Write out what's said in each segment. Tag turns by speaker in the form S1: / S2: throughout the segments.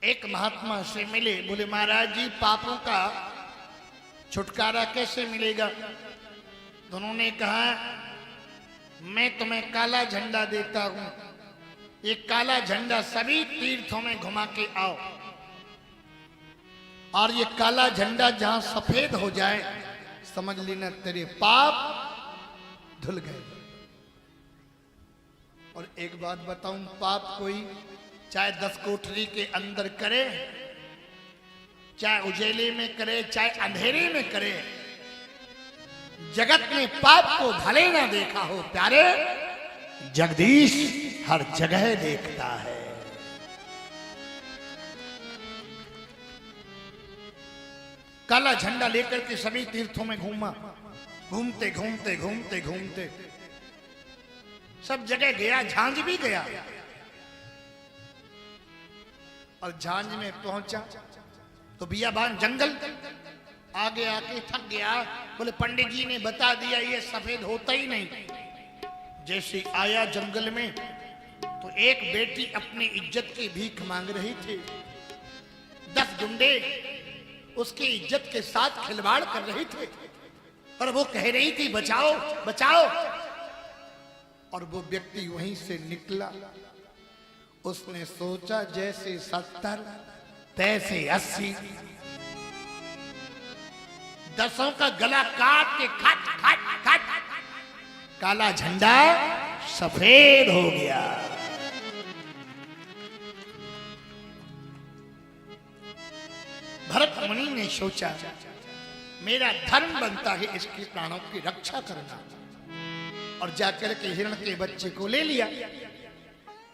S1: एक महात्मा से मिले, बोले महाराज जी पापों का छुटकारा कैसे मिलेगा? तो उन्होंने कहा मैं तुम्हें काला झंडा देता हूं, ये काला झंडा सभी तीर्थों में घुमा के आओ, और ये काला झंडा जहां सफेद हो जाए समझ लेना तेरे पाप धुल गए। और एक बात बताऊं, पाप कोई चाहे 10 कोठरी के अंदर करे, चाहे उजेले में करे, चाहे अंधेरे में करे, जगत में पाप को भले ना देखा हो प्यारे, जगदीश हर जगह देखता है। काला झंडा लेकर के सभी तीर्थों में घूमा, घूमते घूमते घूमते घूमते सब जगह गया, झांझ भी गया, और झांझ में पहुंचा तो बियाबान जंगल, आगे आके थक गया। बोले पंडित जी ने बता दिया ये सफेद होता ही नहीं। जैसे आया जंगल में तो एक बेटी अपनी इज्जत की भीख मांग रही थी, 10 गुंडे उसकी इज्जत के साथ खिलवाड़ कर रहे थे, और वो कह रही थी बचाओ बचाओ। और वो व्यक्ति वहीं से निकला, उसने सोचा जैसे 70 तैसे 80, 10 का गला काट के खट खट खट काला झंडा सफेद हो गया। भरत मुनि ने सोचा मेरा धर्म बनता है इसके प्राणों की रक्षा करना, और जाकर के हिरण के बच्चे को ले लिया।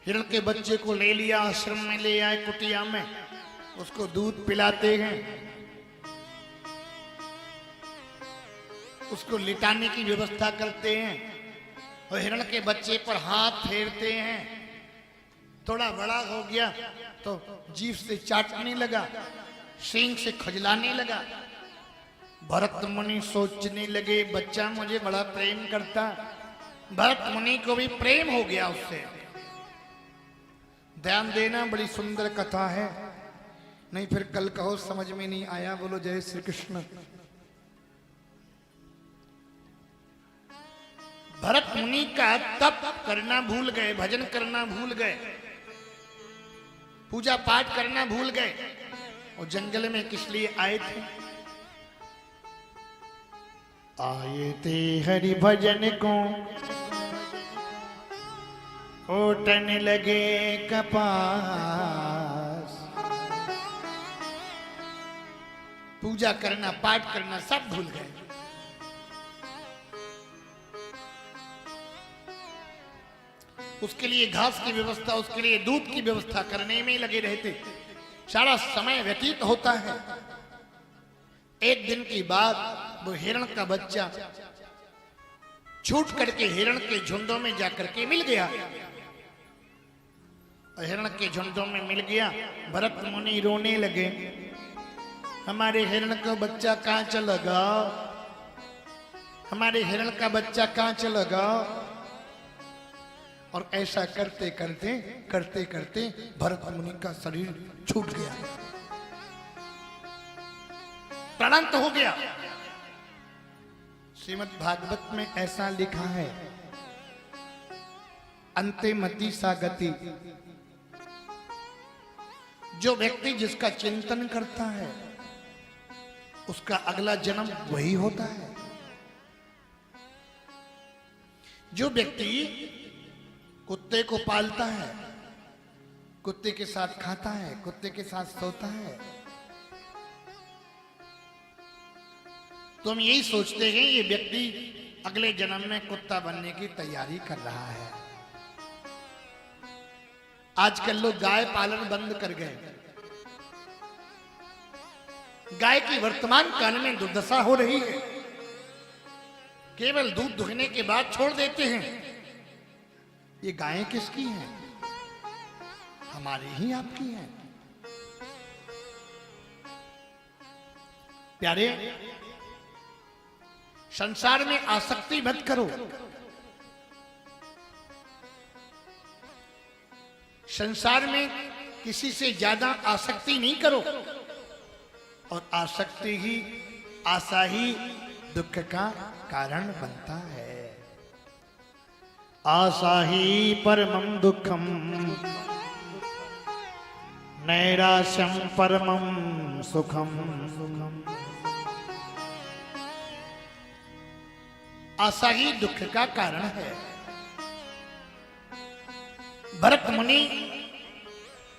S1: हिरण के बच्चे को ले लिया, आश्रम में ले आए, कुटिया में उसको दूध पिलाते हैं, उसको लिटाने की व्यवस्था करते हैं, और हिरण के बच्चे पर हाथ फेरते हैं। थोड़ा बड़ा हो गया तो जीभ से चाटने लगा, सींग से खजलाने लगा। भरत मुनि सोचने लगे बच्चा मुझे बड़ा प्रेम करता। भरत मुनि को भी प्रेम हो गया उससे। ध्यान देना, बड़ी सुंदर कथा है, नहीं फिर कल कहो समझ में नहीं आया। बोलो जय श्री कृष्ण। भरत मुनि का तप करना भूल गए, भजन करना भूल गए, पूजा पाठ करना भूल गए, और जंगल में किस लिए आए थे? आए थे हरि भजन को, ओटन लगे कपास। पूजा करना पाठ करना सब भूल गए। उसके लिए घास की व्यवस्था, उसके लिए दूध की व्यवस्था करने में लगे रहते, सारा समय व्यतीत होता है। एक दिन की बात, वो हिरण का बच्चा छूट करके हिरण के झुंडों में जाकर के मिल गया, और हिरण के झुंडों में मिल गया। भरत मुनि रोने लगे, हमारे हिरण का बच्चा कहां चला गया, हमारे हिरण का बच्चा कहां चला गया। और ऐसा करते करते करते करते भरत मुनि का शरीर छूट गया, प्राणांत हो गया। श्रीमद् भागवत में ऐसा लिखा है, अंते मति सा गति। जो व्यक्ति जिसका चिंतन करता है उसका अगला जन्म वही होता है। जो व्यक्ति कुत्ते को पालता है, कुत्ते के साथ खाता है, कुत्ते के साथ सोता है, तो हम यही सोचते हैं ये व्यक्ति अगले जन्म में कुत्ता बनने की तैयारी कर रहा है। आजकल लोग गाय पालन बंद कर गए। गाय की वर्तमान काल में दुर्दशा हो रही है, केवल दूध दुहने के बाद छोड़ देते हैं। ये गायें किसकी हैं? हमारी ही आपकी हैं। प्यारे, संसार में आसक्ति मत करो। संसार में किसी से ज्यादा आसक्ति नहीं करो, और आसक्ति ही, आशा ही दुख का कारण बनता है। आशा ही परमं दुखम नैराश्यम परमं सुखम। आशा ही दुख का कारण है। भरत मुनि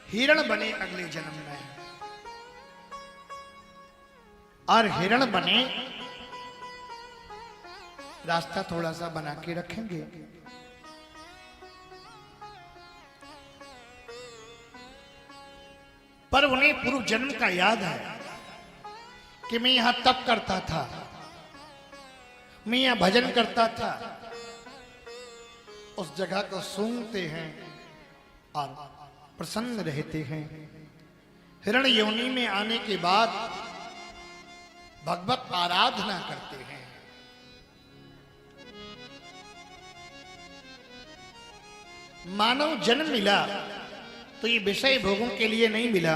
S1: हिरण बने अगले जन्म में, और हिरण बने, रास्ता थोड़ा सा बना के रखेंगे। पर उन्हें पूर्व जन्म का याद है कि मैं यहां तप करता था, मैं यहां भजन करता था। उस जगह को सूंघते हैं और प्रसन्न रहते हैं। हिरण योनि में आने के बाद भगवत आराधना करते हैं। मानव जन्म मिला तो ये विषय भोगों के लिए नहीं मिला।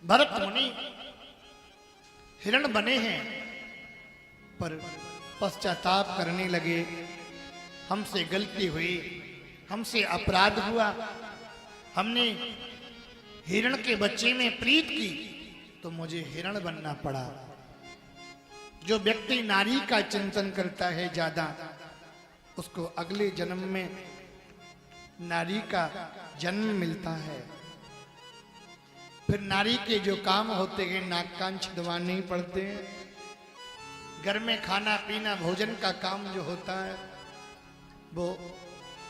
S1: भरत मुनि हिरण बने हैं, पर पश्चाताप करने लगे। हमसे गलती हुई, हमसे अपराध हुआ, हमने हिरण के बच्चे में प्रीत की तो मुझे हिरण बनना पड़ा। जो व्यक्ति नारी का चिंतन करता है ज्यादा, उसको अगले जन्म में नारी का जन्म मिलता है। फिर नारी के जो काम होते हैं, नाक कान छिदवाने ही पड़ते हैं। घर में खाना पीना भोजन का काम जो होता है वो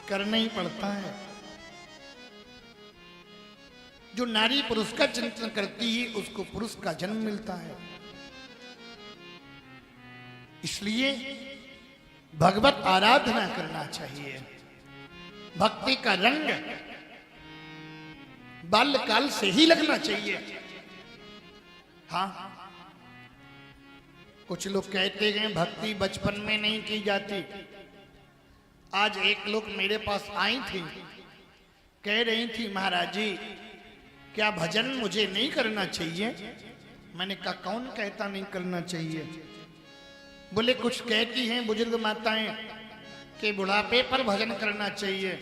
S1: करना ही पड़ता है। जो नारी पुरुष का चिंतन करती है उसको पुरुष का जन्म मिलता है। इसलिए भगवत आराधना करना चाहिए। भक्ति का रंग बाल्यकाल से ही लगना चाहिए। हाँ, कुछ लोग कहते हैं भक्ति बचपन में नहीं की जाती। आज एक लोग मेरे पास आई थी, कह रही थी महाराज जी क्या भजन मुझे नहीं करना चाहिए? मैंने कहा कौन कहता नहीं करना चाहिए? बोले कुछ कहती हैं बुजुर्ग माताएं कि बुढ़ापे पर भजन करना चाहिए।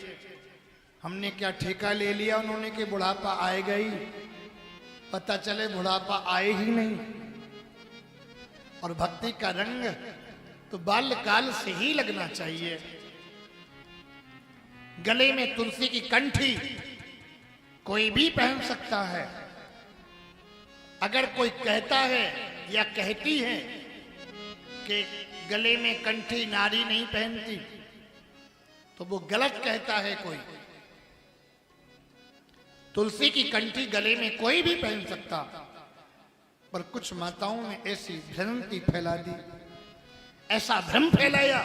S1: हमने क्या ठेका ले लिया उन्होंने कि बुढ़ापा आएगा ही? पता चले बुढ़ापा आए ही नहीं। और भक्ति का रंग तो बाल्यकाल से ही लगना चाहिए। गले में तुलसी की कंठी कोई भी पहन सकता है। अगर कोई कहता है या कहती है कि गले में कंठी नारी नहीं पहनती तो वो गलत कहता है। कोई तुलसी की कंठी गले में कोई भी पहन सकता, पर कुछ माताओं ने ऐसी भ्रांति फैला दी, ऐसा भ्रम फैलाया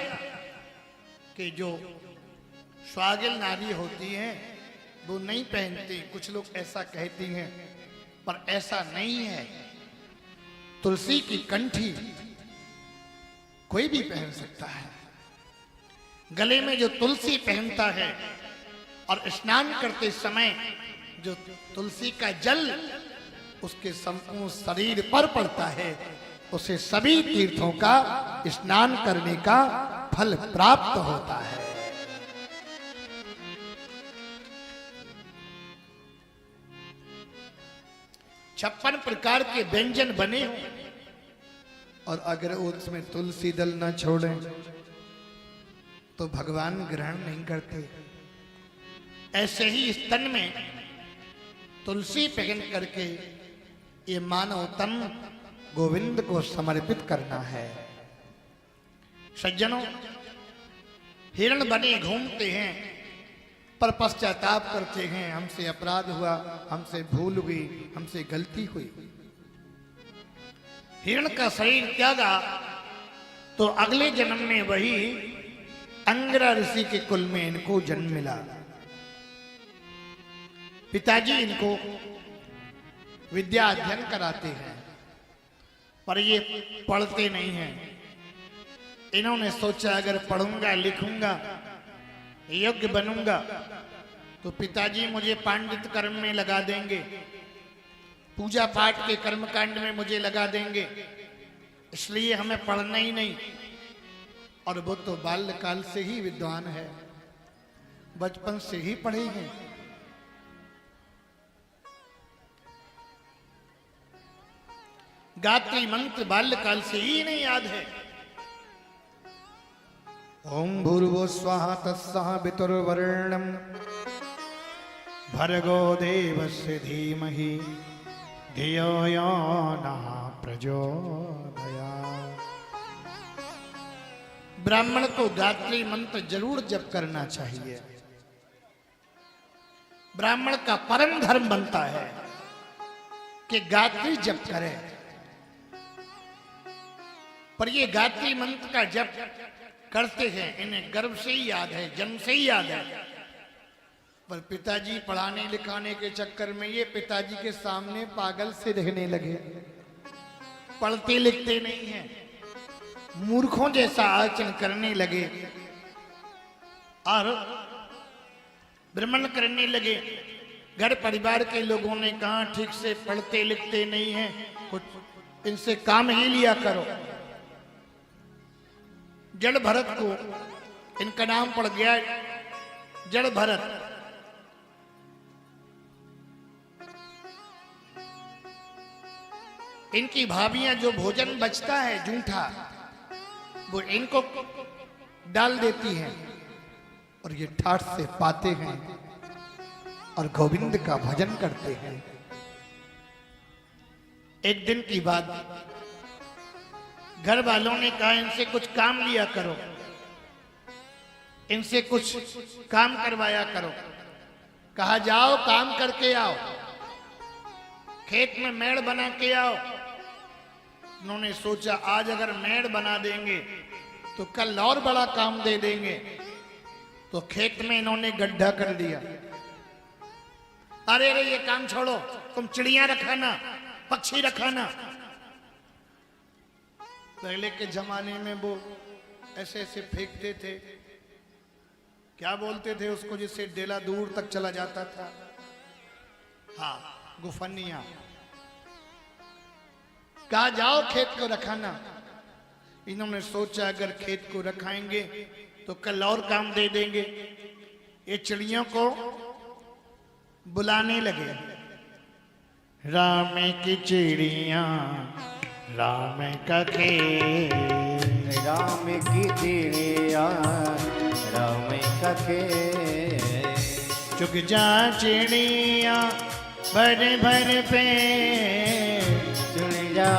S1: कि जो स्वागिल नारी होती हैं वो नहीं पहनती। कुछ लोग ऐसा कहती हैं, पर ऐसा नहीं है। तुलसी की कंठी कोई भी पहन सकता है। गले में जो तुलसी पहनता है और स्नान करते समय जो तुलसी का जल उसके संपूर्ण शरीर पर पड़ता है, उसे सभी तीर्थों का स्नान करने का फल प्राप्त होता है। 56 प्रकार के व्यंजन बने और अगर उसमें तुलसी दल न छोड़ें तो भगवान ग्रहण नहीं करते। ऐसे ही स्तन में तुलसी पहन करके ये मानव तन गोविंद को समर्पित करना है। सज्जनों, हिरण बने घूमते हैं पर पश्चाताप करते हैं, हमसे अपराध हुआ, हमसे भूल हुई, हमसे गलती हुई। हिरण का शरीर त्यागा तो अगले जन्म में वही अंगिरा ऋषि के कुल में इनको जन्म मिला। पिताजी इनको विद्या अध्ययन कराते हैं पर ये पढ़ते नहीं हैं। इन्होंने सोचा अगर पढ़ूंगा लिखूंगा योग्य बनूंगा तो पिताजी मुझे पांडित कर्म में लगा देंगे, पूजा पाठ के कर्मकांड में मुझे लगा देंगे, इसलिए हमें पढ़ना ही नहीं। और वो तो बाल्यकाल से ही विद्वान है, बचपन से ही पढ़े हैं। गायत्री मंत्र बाल्यकाल से ही नहीं याद है। ओम भूर्भुवः स्वः तत्सः पितुर्वरेण्यं भर्गो देवस्य धीमहि धियो यो नः प्रचोदयात्। ब्राह्मण को गायत्री मंत्र जरूर जप करना चाहिए। ब्राह्मण का परम धर्म बनता है कि गायत्री जप करे। पर ये गायत्री मंत्र का जप करते हैं, इन्हें गर्भ से ही याद है, जन्म से ही याद है। पर पिताजी पढ़ाने लिखाने के चक्कर में ये पिताजी के सामने पागल से रहने लगे, पढ़ते लिखते नहीं हैं, मूर्खों जैसा आचरण करने लगे और भ्रमण करने लगे। घर परिवार के लोगों ने कहा ठीक से पढ़ते लिखते नहीं हैं, कुछ इनसे काम ही लिया करो। जड़ भरत को इनका नाम पड़ गया, जड़ भरत। इनकी भाभियां जो भोजन बचता है जूठा, वो इनको डाल देती हैं और ये ठाठ से पाते हैं और गोविंद का भजन करते हैं। एक दिन की बात, घर वालों ने कहा इनसे कुछ काम लिया करो, इनसे कुछ काम करवाया करो। कहा जाओ काम करके आओ, खेत में मेड़ बना के आओ। उन्होंने सोचा आज अगर मेड़ बना देंगे तो कल और बड़ा काम दे देंगे। तो खेत में इन्होंने गड्ढा कर दिया। अरे अरे ये काम छोड़ो, तुम चिड़िया रखाना, पक्षी रखाना। पहले के जमाने में वो ऐसे ऐसे फेंकते थे, क्या बोलते थे उसको, जिससे डेला दूर तक चला जाता था। हाँ, गुफनिया। कहा जाओ खेत को रखाना। इन्होंने सोचा अगर खेत को रखाएंगे तो कल और काम दे देंगे। ये चिड़ियों को बुलाने लगे, राम की चिड़िया राम का खेत,
S2: राम की चिड़िया राम का खेत।
S1: चुग जा चिड़िया भर भर पे,
S2: चुग जा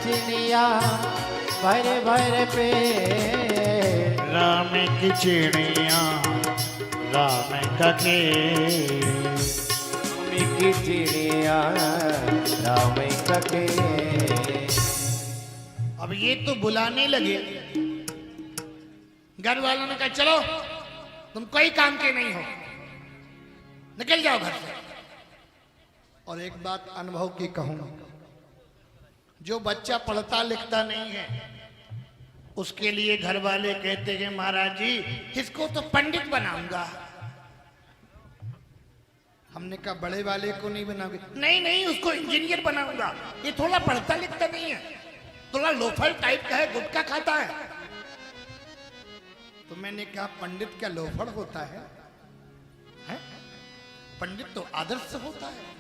S2: चिड़िया भर भर पे।
S1: राम की चिड़िया राम का खेत,
S2: राम की चिड़िया राम का खेत।
S1: अब ये तो बुलाने लगे। घर वालों ने कहा चलो तुम कोई काम के नहीं हो, निकल जाओ घर से। और एक बात अनुभव की कहूं, जो बच्चा पढ़ता लिखता नहीं है उसके लिए घर वाले कहते हैं महाराज जी इसको तो पंडित बनाऊंगा। हमने कहा बड़े वाले को नहीं बनाओगे? नहीं नहीं, उसको इंजीनियर बनाऊंगा, ये थोड़ा पढ़ता लिखता नहीं है, थोड़ा लोफर टाइप का है, गुटखा खाता है। तो मैंने कहा पंडित क्या लोफर होता है? पंडित तो आदर्श होता है।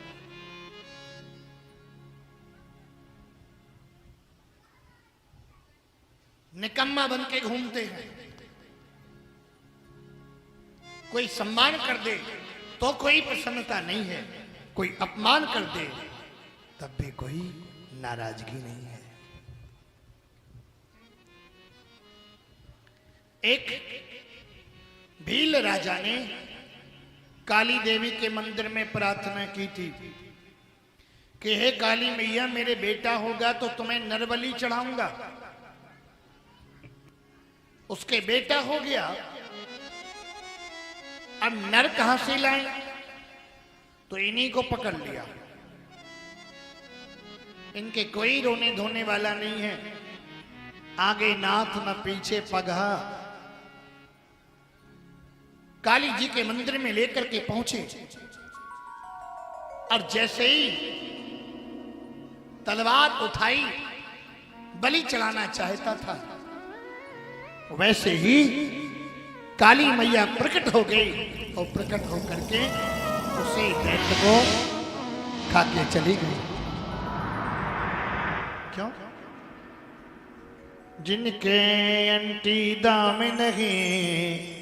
S1: निकम्मा बन के घूमते हैं। कोई सम्मान कर दे तो कोई प्रसन्नता नहीं है, कोई अपमान कर दे तब भी कोई नाराजगी नहीं है। एक भील राजा ने काली देवी के मंदिर में प्रार्थना की थी कि हे काली मैया मेरे बेटा होगा तो तुम्हें नरबली चढ़ाऊंगा। उसके बेटा हो गया, अब नर कहां से लाएं? तो इन्हीं को पकड़ लिया। इनके कोई रोने धोने वाला नहीं है, आगे नाथ न पीछे पगहा। काली जी के मंदिर में लेकर के पहुंचे और जैसे ही तलवार उठाई बलि चढ़ाना चाहता था, वैसे ही काली मैया प्रकट हो गई और प्रकट होकर के उसे दैत्य को खा के चली गई। क्यों? जिनके अंटी दाम नहीं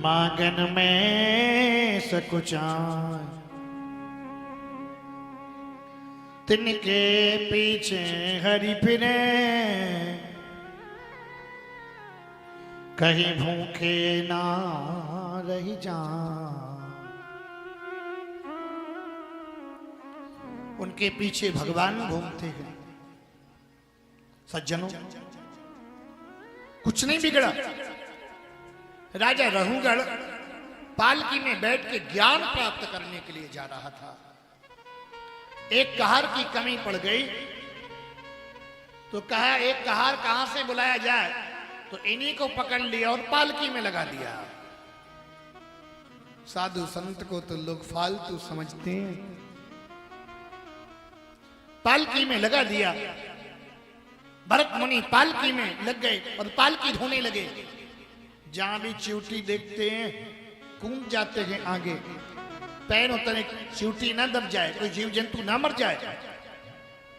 S1: मांगन में सकुचान, तिनके पीछे हरि फिरे कहीं भूखे ना रही जान। उनके पीछे भगवान घूमते हैं। सज्जनों, कुछ नहीं बिगड़ा। राजा रहुगढ़ पालकी में बैठ के ज्ञान प्राप्त करने के लिए जा रहा था। एक कहार की कमी पड़ गई तो कहा एक कहार कहां से बुलाया जाए, तो इन्हीं को पकड़ लिया और पालकी में लगा दिया। साधु संत को तो लोग फालतू समझते हैं। पालकी में लगा दिया। भरत मुनि पालकी में लग गए और पालकी धोने लगे। जहां भी चिवटी देखते हैं कूद जाते हैं आगे, पैरों तले चिवटी ना दब जाए, कोई जीव जंतु ना मर जाए।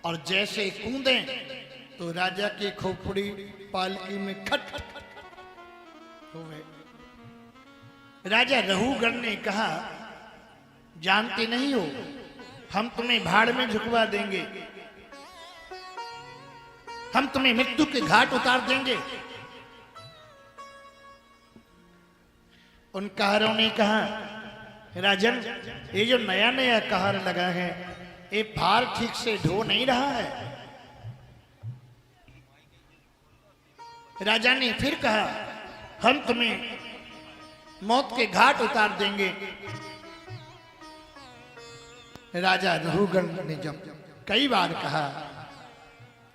S1: और जैसे कूदे तो राजा की खोपड़ी पालकी में खट हो गए। राजा रहुगढ़ ने कहा, जानते नहीं हो हम तुम्हें भाड़ में झुकवा देंगे, हम तुम्हें मृत्यु के घाट उतार देंगे। उन कहारों ने कहा, राजन ये जो नया नया कहार लगा है ये भार ठीक से ढो नहीं रहा है। राजा ने फिर कहा, हम तुम्हें मौत के घाट उतार देंगे। राजा रहुगढ़ ने जब कई बार कहा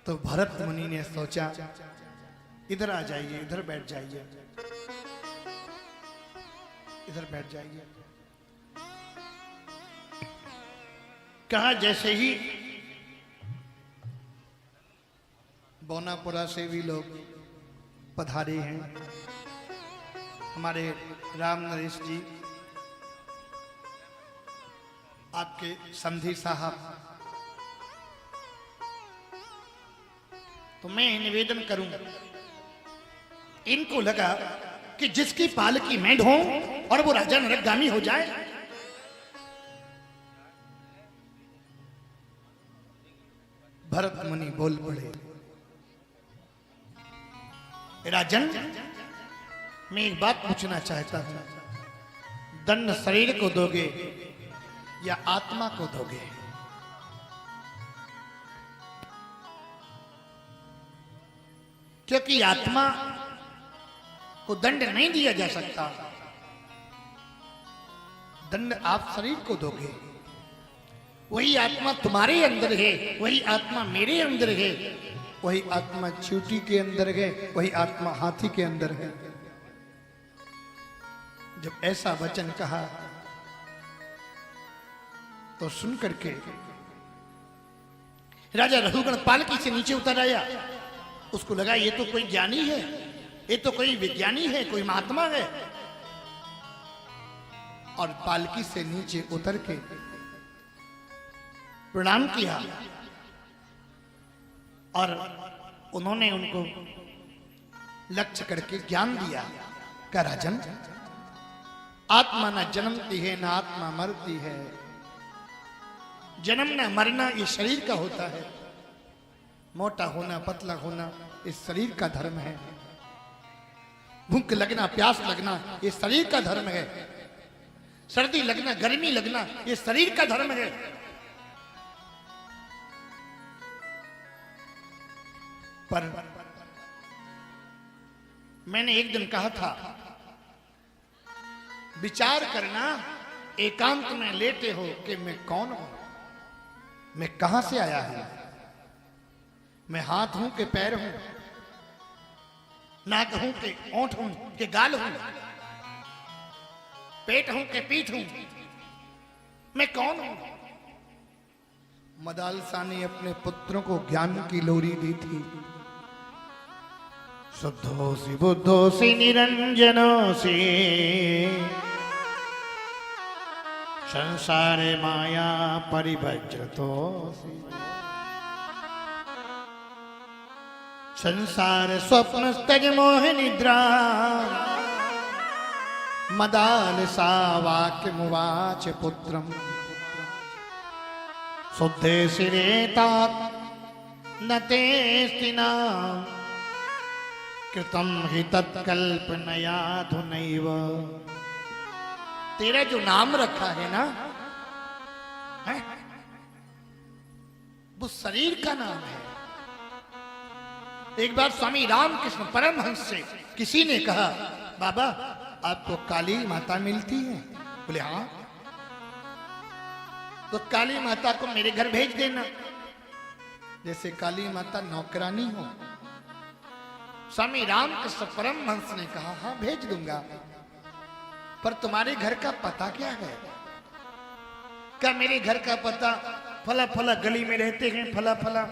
S1: तो भरत मुनि ने सोचा, इधर आ जाइए, इधर बैठ जाइए, इधर बैठ जाइए। कहा जैसे ही बोनापुरा से भी लोग पधारे हैं, हमारे राम नरेश जी, आपके संधि साहब, तो मैं निवेदन करूं, इनको लगा कि जिसकी पालकी मैं ढोऊं और वो राजा नरकगामी हो जाए। भरत मुनि बोल पड़े, राजन मैं एक बात पूछना चाहता हूं, दंड शरीर को दोगे या आत्मा को दोगे? क्योंकि आत्मा को दंड नहीं दिया जा सकता, दंड आप शरीर को दोगे। वही आत्मा तुम्हारे अंदर है, वही आत्मा मेरे अंदर है, वही आत्मा चींटी के अंदर है, वही आत्मा हाथी के अंदर है। जब ऐसा वचन कहा तो सुन करके राजा रहुगढ़ पालकी से नीचे उतर आया। उसको लगा ये तो कोई ज्ञानी है, ये तो कोई विज्ञानी है, कोई महात्मा है। और पालकी से नीचे उतर के प्रणाम किया और उन्होंने उनको लक्ष्य करके ज्ञान दिया कि राजन, आत्मा न जन्मती है न आत्मा मरती है, जन्म न मरना ये शरीर का होता है, मोटा होना पतला होना ये शरीर का धर्म है, भूख लगना प्यास लगना ये शरीर का धर्म है, सर्दी लगना गर्मी लगना ये शरीर का धर्म है। पर मैंने एक दिन कहा था, विचार करना एकांत में लेटे हो कि मैं कौन हूं, मैं कहां से आया हूं, मैं हाथ हूं कि पैर हूं, नाक हूं के ओंठ हूं के गाल हूं, पेट हूं के पीठ हूं, मैं कौन हूं? मदालसा ने अपने पुत्रों को ज्ञान की लोरी दी थी। शुद्धोसी बुद्धोसी निरंजनोसी, संसारे माया परिभज्रतोसी, संसार स्वप्न तज मोह निद्रा, मदालसा वाक्य मुवाच पुत्रम, शुद्धे सिरेता न तेस्तिना, कृतम हि तत्कल्पनयाधुनैव। तेरा जो नाम रखा है ना, है? वो शरीर का नाम है। एक बार स्वामी रामकृष्ण परमहंस से किसी ने कहा, बाबा आपको काली माता मिलती है? बोले हाँ। तो काली माता को मेरे घर भेज देना, जैसे काली माता नौकरानी हो। स्वामी रामकृष्ण परमहंस ने कहा, हाँ भेज दूंगा, पर तुम्हारे घर का पता क्या है? क्या मेरे घर का पता फला फला गली में रहते हैं, फला फला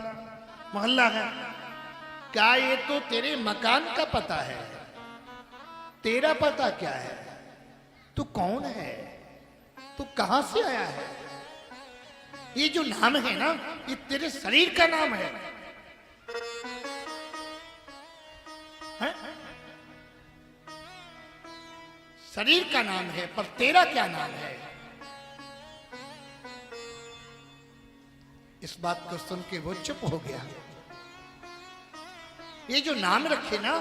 S1: मोहल्ला है? क्या ये तो तेरे मकान का पता है, तेरा पता क्या है? तू कौन है? तू कहां से आया है? ये जो नाम है ना, ये तेरे शरीर का नाम है, है? शरीर का नाम है, पर तेरा क्या नाम है? इस बात को सुन के वो चुप हो गया। ये जो नाम रखे ना,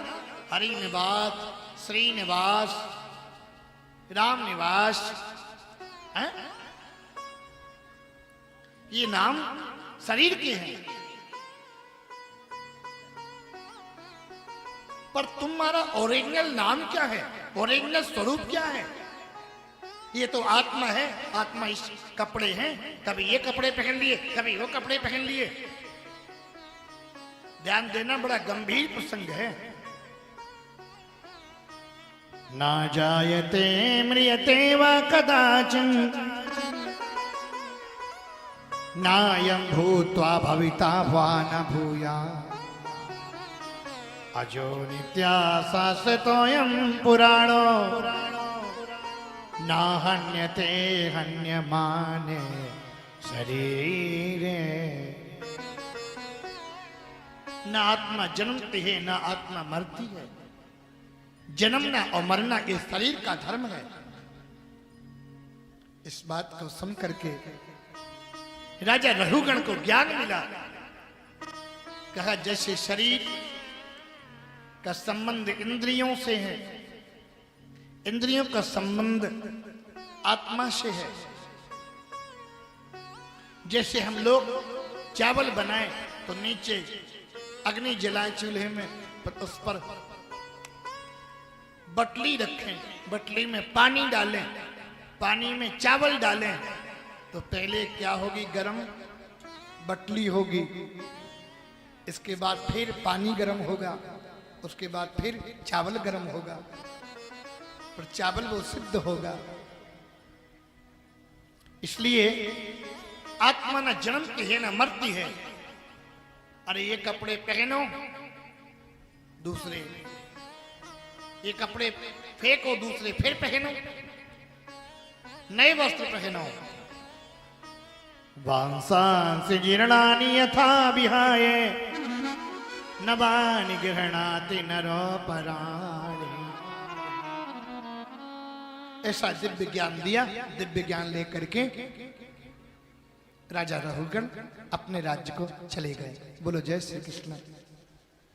S1: हरि निवास, श्रीनिवास, राम निवास, है? ये नाम शरीर के हैं, पर तुम्हारा ओरिजिनल नाम क्या है? ओरिजिनल स्वरूप क्या है? ये तो आत्मा है। आत्मा इस कपड़े हैं, कभी ये कपड़े पहन लिए, कभी वो कपड़े पहन लिए। ध्यान देना, बड़ा गंभीर प्रसंग है। ना जायते म्रियते वा कदाचिन, नायं भूत्वा भविता वा न भूयात्, अजो नित्या शाश्वतोऽयं पुराणो, न हन्यते हन्यमाने शरीरे। न आत्मा जन्मती है, न आत्मा मरती है। जन्मना और मरना ये शरीर का धर्म है। इस बात को सुन करके राजा रघुगण को ज्ञान मिला। कहा, जैसे शरीर का संबंध इंद्रियों से है, इंद्रियों का संबंध आत्मा से है। जैसे हम लोग चावल बनाए तो नीचे अग्नि जलाए चूल्हे में, उस पर बटली रखें, बटली में पानी डालें, पानी में चावल डालें, तो पहले क्या होगी? गरम बटली होगी, इसके बाद फिर पानी गरम होगा, उसके बाद फिर चावल गरम होगा, पर चावल वो सिद्ध होगा। इसलिए आत्मा न जन्मती है न मरती है। अरे ये कपड़े पहनो, दूसरे, ये कपड़े फेंको, दूसरे फिर पहनो, नए वस्त्र पहनो। वांसांसि जीर्णानि यथा विहाय, नवानि गृह्णाति नरोपराणि। ऐसा दिव्य ज्ञान दिया। दिव्य ज्ञान लेकर के राजा रघुगण अपने राज्य को चले गए। बोलो जय श्री कृष्ण।